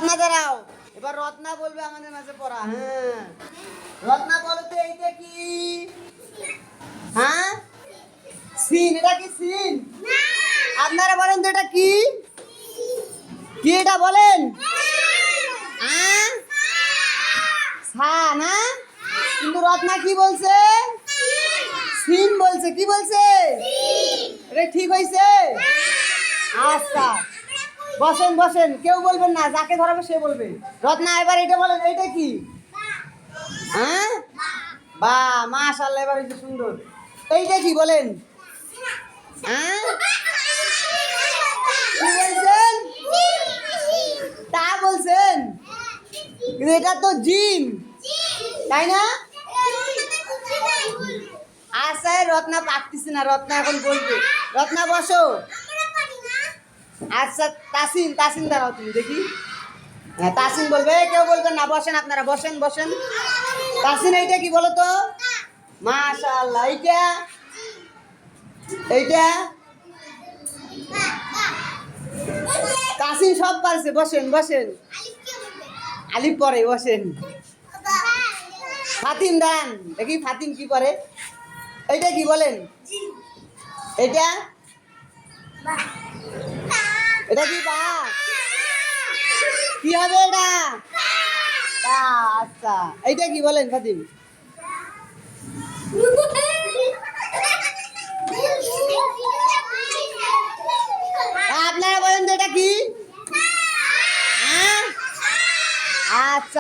রত্না দাঁড়াও, এবার রত্না বলবে আমাদের মাঝে পড়া। হ্যাঁ, রত্না বলো তো এইটা কি? হ্যাঁ, সিন। এটা কি সিন? আপনারা বলেন তো এটা কি? কি এটা বলেন? হ্যাঁ, সা না? কিন্তু রত্না কি বলছে? সিন বলছে। কি বলছে? এটা ঠিক হয়েছে? আচ্ছা, বসেন বসেন, কেউ বলবেন না, যাকে ধরাবে সে বলবে। রত্না এবার এটা বলেন, এইটা কি? হ্যাঁ, বা মাশাআল্লাহ, এবার এটা সুন্দর। এইটা কি বলেন? হ্যাঁ, কি বলছেন? তা বলছেন, কিন্তু এটা তো জিম, তাই না? আচ্ছা, রত্না পারতেছে না, রত্না এখন বলবে। রত্না বসো। আচ্ছা, তাসিন, তাসিন দাঁড়াও তুমি দেখি। হ্যাঁ, তাসিন বলবে, কেউ বলবেন না, বসেন আপনারা, বসেন বসেন। তাসিন এইটা কি বলো তো? মাশাআল্লাহ, এইটা? এইটা? তাসিন সব পারছে, বসেন বসেন। আলিফ পরে, বসেন। ফাতিম দান দেখি, ফাতিম কি করে? এইটা কি বলেন? এইটা? এটা কি বা? কি হবে এটা? তা, আচ্ছা, এইটা কি বলেন ফাতিম? আপনারা বলেন তো এটা কি?